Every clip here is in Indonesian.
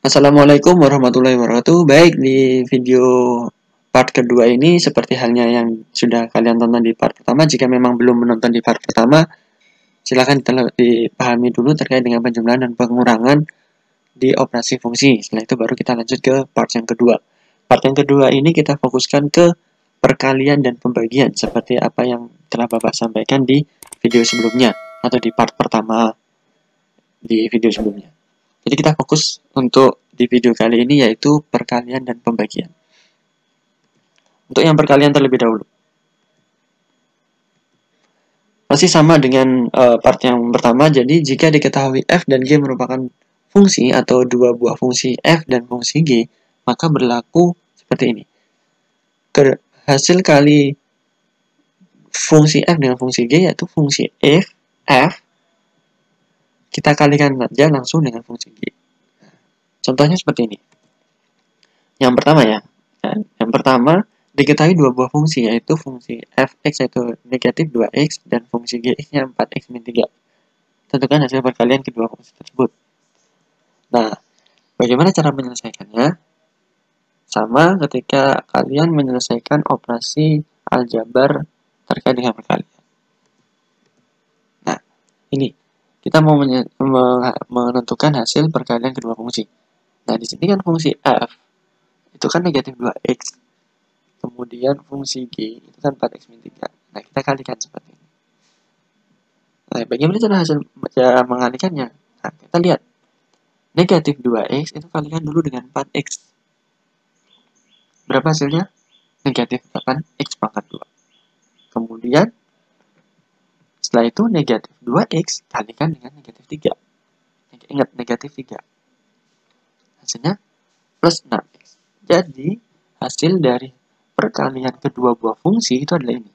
Assalamualaikum warahmatullahi wabarakatuh. Baik, di video part kedua ini seperti halnya yang sudah kalian tonton di part pertama, jika memang belum menonton di part pertama, silakan dipahami dulu terkait dengan penjumlahan dan pengurangan di operasi fungsi. Setelah itu baru kita lanjut ke part yang kedua. Part yang kedua ini kita fokuskan ke perkalian dan pembagian seperti apa yang telah Bapak sampaikan di video sebelumnya atau di part pertama di video sebelumnya. Jadi kita fokus untuk di video kali ini yaitu perkalian dan pembagian. Untuk yang perkalian terlebih dahulu. Masih sama dengan part yang pertama, jadi jika diketahui f dan g merupakan fungsi atau dua buah fungsi f dan fungsi g, maka berlaku seperti ini. Hasil kali fungsi f dengan fungsi g yaitu fungsi f kita kalikan saja langsung dengan fungsi g. Contohnya seperti ini. Yang pertama ya. Yang pertama, diketahui dua buah fungsi, yaitu fungsi fx yaitu negatif 2x dan fungsi gx-nya 4x min 3. Tentukan hasil perkalian kedua fungsi tersebut. Nah, bagaimana cara menyelesaikannya? Sama ketika kalian menyelesaikan operasi aljabar terkait dengan perkalian. Nah, ini kita mau menentukan hasil perkalian kedua fungsi. Nah, di sini kan fungsi f itu kan negatif 2x. Kemudian fungsi g itu kan 4x min 3. Nah, kita kalikan seperti ini. Nah, bagaimana cara mengalikannya? Nah, kita lihat. Negatif 2x itu kalikan dulu dengan 4x. Berapa hasilnya? Negatif 8x pangkat 2. Kemudian, setelah itu negatif 2x kalikan dengan negatif 3. Ingat, negatif 3. Hasilnya plus 6x. Jadi, hasil dari perkalian kedua buah fungsi itu adalah ini.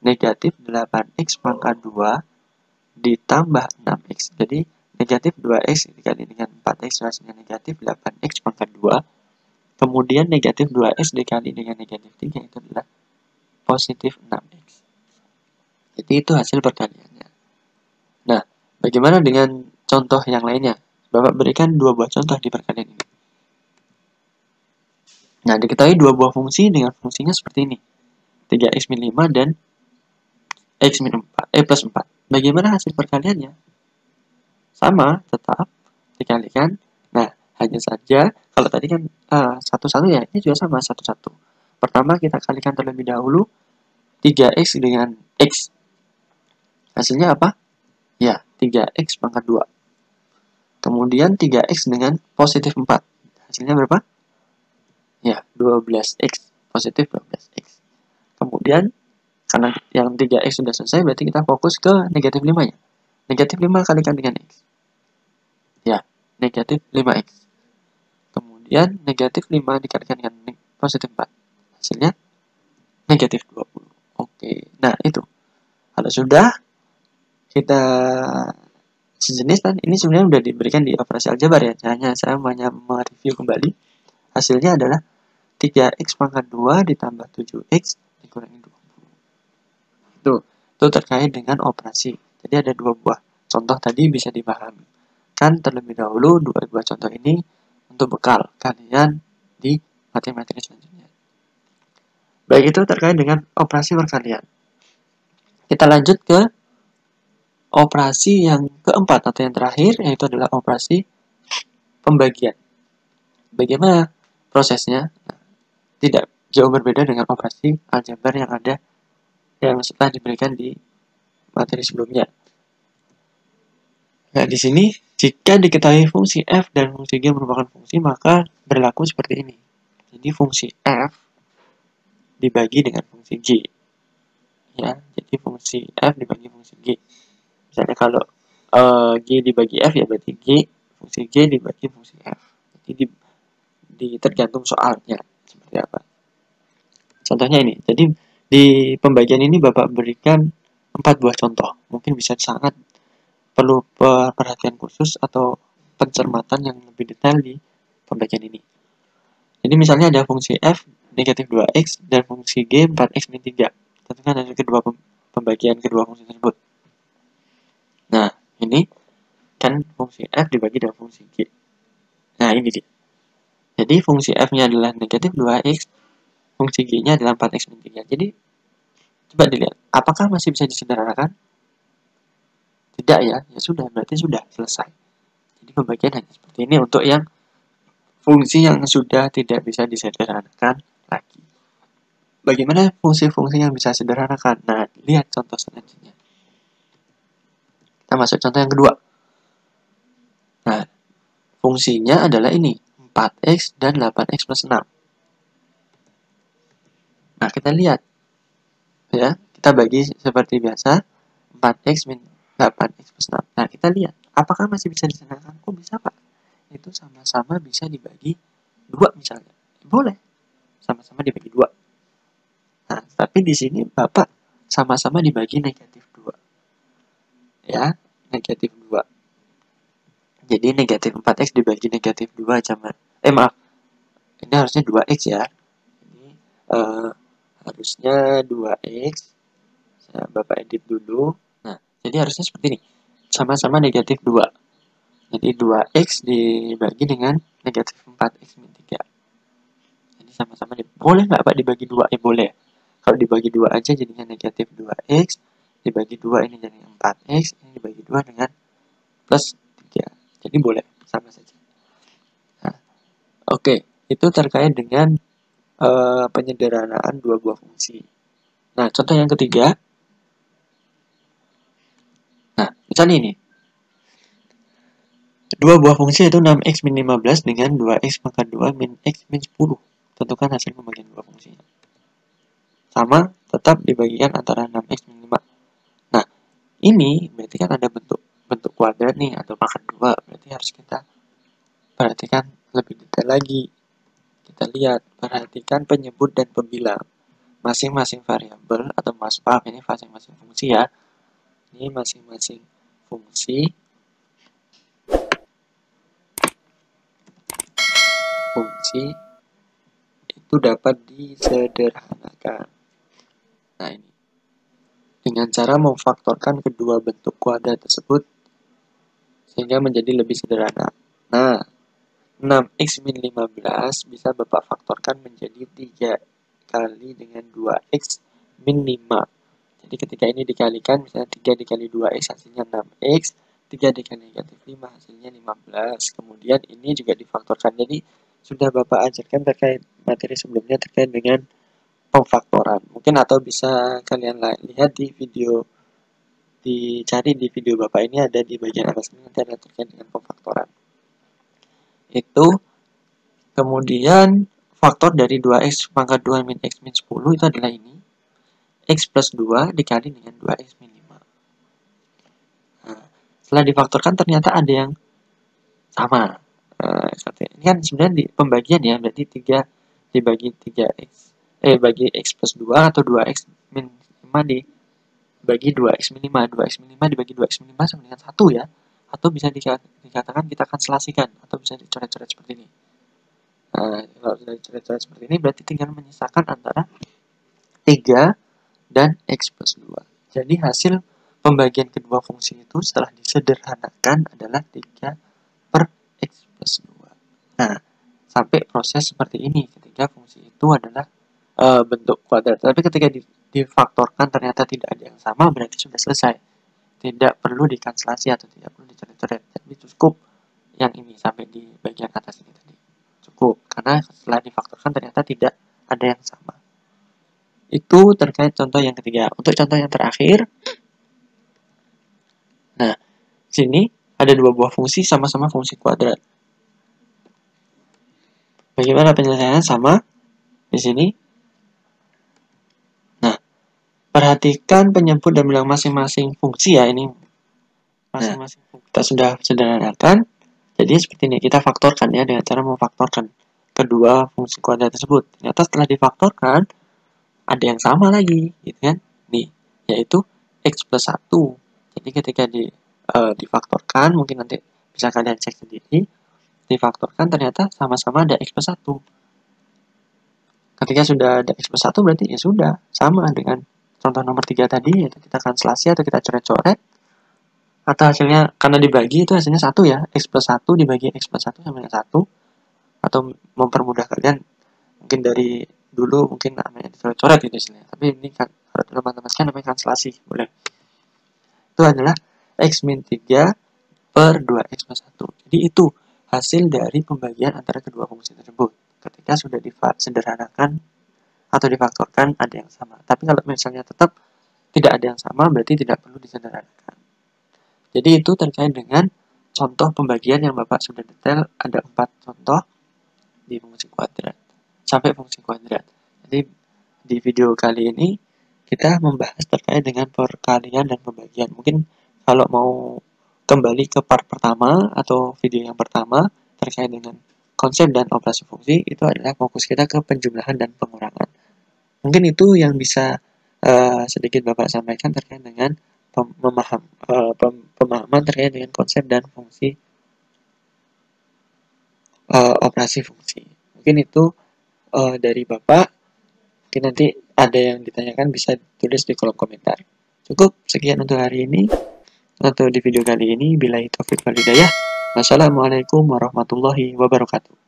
Negatif 8x pangkat 2 ditambah 6x. Jadi, negatif 2x dikali dengan 4x hasilnya negatif 8x pangkat 2. Kemudian negatif 2x dikali dengan negatif 3 itu adalah positif 6x. Jadi itu hasil perkaliannya. Nah, bagaimana dengan contoh yang lainnya? Bapak berikan dua buah contoh di perkalian ini. Nah, diketahui dua buah fungsi dengan fungsinya seperti ini. 3x min 5 dan x min 4, plus 4. Bagaimana hasil perkaliannya? Sama, tetap dikalikan. Nah, hanya saja, kalau tadi kan satu-satu ya, ini juga sama, satu-satu. Pertama, kita kalikan terlebih dahulu 3x dengan x. Hasilnya apa? Ya, 3x pangkat 2. Kemudian 3x dengan positif 4. Hasilnya berapa? Ya, 12x. Positif 12x. Kemudian, karena yang 3x sudah selesai, berarti kita fokus ke negatif 5-nya. Negatif 5 kalikan dengan x. Ya, negatif 5x. Kemudian, negatif 5 dikalikan dengan positif 4. Hasilnya, negatif 20. Oke, nah itu. Kalau sudah, kita sejenis kan, ini sebenarnya sudah diberikan di operasi aljabar ya. Hanya saya hanya mereview kembali. Hasilnya adalah 3x pangkat 2 ditambah 7x dikurangi 20. Itu terkait dengan operasi. Jadi ada dua buah contoh tadi bisa dipahami. Kan terlebih dahulu dua buah contoh ini untuk bekal kalian di materi-materi selanjutnya. Baik, itu terkait dengan operasi perkalian. Kita lanjut ke operasi yang keempat atau yang terakhir, yaitu adalah operasi pembagian. Bagaimana prosesnya? Nah, tidak jauh berbeda dengan operasi aljabar yang ada yang setelah diberikan di materi sebelumnya. Nah, di sini jika diketahui fungsi f dan fungsi g merupakan fungsi, maka berlaku seperti ini. Jadi fungsi f dibagi dengan fungsi g. Ya, jadi fungsi f dibagi fungsi g. Misalnya kalau g dibagi f ya berarti fungsi g dibagi fungsi f. Jadi tergantung soalnya seperti apa. Contohnya ini. Jadi di pembagian ini Bapak berikan 4 buah contoh. Mungkin bisa sangat perlu perhatian khusus atau pencermatan yang lebih detail di pembagian ini. Jadi misalnya ada fungsi f negatif 2x dan fungsi g 4x min 3. Tentukan hasil kedua pembagian kedua fungsi tersebut. Nah, ini kan fungsi f dibagi dengan fungsi g. Nah, ini dia. Jadi fungsi f-nya adalah negatif 2x, fungsi g-nya adalah 4x min 3. Jadi coba dilihat, apakah masih bisa disederhanakan? Tidak ya, ya sudah, berarti sudah selesai. Jadi pembagian hanya seperti ini untuk yang fungsi yang sudah tidak bisa disederhanakan lagi. Bagaimana fungsi-fungsi yang bisa sederhanakan? Nah, lihat contoh selanjutnya. Kita masuk contoh yang kedua. Nah, fungsinya adalah ini, 4x dan 8x plus 6. Nah, kita lihat. Ya, kita bagi seperti biasa, 4x min 8x plus 6. Nah, kita lihat. Apakah masih bisa disederhanakan? Kok bisa, Pak? Itu sama-sama bisa dibagi 2 misalnya. Boleh. Sama-sama dibagi 2. Nah, tapi di sini Bapak sama-sama dibagi negatif 2. Ya, negatif 2. Jadi negatif 4x dibagi negatif 2 sama. Maaf. Ini harusnya 2x ya. Ini harusnya 2x. Bapak edit dulu. Nah, jadi harusnya seperti ini. Sama-sama negatif 2. Jadi 2x dibagi dengan negatif 4x min 3. Jadi sama-sama. Boleh nggak Pak dibagi 2? Boleh. Kalau dibagi 2 aja jadinya negatif 2x, dibagi 2 ini jadi 4x, ini dibagi 2 dengan plus 3. Jadi boleh, sama saja. Nah, oke, itu terkait dengan penyederhanaan dua buah fungsi. Nah, contoh yang ketiga. Nah, misalnya ini. Dua buah fungsi yaitu 6x min 15 dengan 2x pangkat 2 min x min 10. Tentukan hasil pembagian dua fungsinya. Sama, tetap dibagikan antara 6x min 5. Nah, ini berarti kan ada bentuk kuadrat nih, atau pangkat 2. Berarti harus kita perhatikan lebih detail lagi. Kita lihat, perhatikan penyebut dan pembilang. Masing-masing variabel, atau maaf ini masing-masing fungsi ya. Ini masing-masing fungsi itu dapat disederhanakan. Nah, ini dengan cara memfaktorkan kedua bentuk kuadrat tersebut sehingga menjadi lebih sederhana. Nah, 6x min 15 bisa Bapak faktorkan menjadi 3 kali dengan 2x min 5. Jadi ketika ini dikalikan, misalnya 3 dikali 2x hasilnya 6x, 3 dikali negatif 5 hasilnya 15. Kemudian ini juga difaktorkan. Jadi sudah Bapak ajarkan terkait materi sebelumnya terkait dengan pemfaktoran. Mungkin atau bisa kalian lihat di video, dicari di video Bapak ini ada di bagian atas ini, nanti ada terkait dengan pemfaktoran. Itu kemudian faktor dari 2x pangkat 2 min x min 10 itu adalah ini. X plus 2 dikali dengan 2x min 5. Nah, setelah difaktorkan ternyata ada yang sama. Ini kan sebenarnya di pembagian ya, berarti 3 dibagi 3x. Bagi x plus 2 atau 2x min 5 dibagi 2x min 5. 2x min 5 dibagi 2x min 5 sama dengan 1 ya. Atau bisa dikatakan kita akan selasikan. Atau bisa dicoret-coret seperti ini. Nah, kalau sudah dicoret-coret seperti ini berarti tinggal menyisakan antara 3 dan x plus 2. Jadi hasil pembagian kedua fungsi itu setelah disederhanakan adalah 3 per x plus 2. Nah, sampai proses seperti ini ketika fungsi itu adalah bentuk kuadrat. Tapi ketika difaktorkan ternyata tidak ada yang sama, berarti sudah selesai. Tidak perlu dikanselasi atau tidak perlu dicoret-coret. Jadi cukup yang ini sampai di bagian atas ini tadi. Cukup, karena setelah difaktorkan ternyata tidak ada yang sama. Itu terkait contoh yang ketiga. Untuk contoh yang terakhir, nah, sini ada dua buah fungsi sama-sama fungsi kuadrat. Bagaimana penyelesaiannya? Sama di sini. Nah, perhatikan penyebut dan bilang masing-masing fungsi ya, ini masing-masing fungsi. Kita sudah sederhanakan. Jadi seperti ini, kita faktorkan ya dengan cara memfaktorkan kedua fungsi kuadrat tersebut. Ternyata setelah difaktorkan ada yang sama lagi, gitu kan? Nih, yaitu x plus 1. Jadi ketika difaktorkan, mungkin nanti bisa kalian cek sendiri, difaktorkan ternyata sama-sama ada x plus 1. Ketika sudah ada x plus 1 berarti ya sudah, sama dengan contoh nomor 3 tadi, yaitu kita kanselasi atau kita coret-coret, atau hasilnya, karena dibagi itu hasilnya 1 ya, x plus 1 dibagi x plus 1 sama dengan 1, atau mempermudah kalian. Mungkin dari dulu mungkin namanya dicoret-coret gitu istilahnya, tapi ini kan dalam matematika namanya translasi, boleh. Itu adalah X min 3 per 2X plus 1. Jadi itu hasil dari pembagian antara kedua fungsi tersebut. Ketika sudah disederhanakan atau difaktorkan ada yang sama. Tapi kalau misalnya tetap tidak ada yang sama, berarti tidak perlu disederhanakan. Jadi itu terkait dengan contoh pembagian yang Bapak sudah detail. Ada 4 contoh di fungsi kuadrat sampai fungsi kuadrat. Jadi di video kali ini kita membahas terkait dengan perkalian dan pembagian. Mungkin kalau mau kembali ke part pertama atau video yang pertama terkait dengan konsep dan operasi fungsi, itu adalah fokus kita ke penjumlahan dan pengurangan. Mungkin itu yang bisa sedikit Bapak sampaikan terkait dengan pemahaman terkait dengan konsep dan fungsi operasi fungsi. Mungkin itu dari Bapak. Mungkin nanti ada yang ditanyakan bisa tulis di kolom komentar. Cukup sekian untuk hari ini. Untuk di video kali ini, billahi taufiq wal hidayah. Wassalamualaikum warahmatullahi wabarakatuh.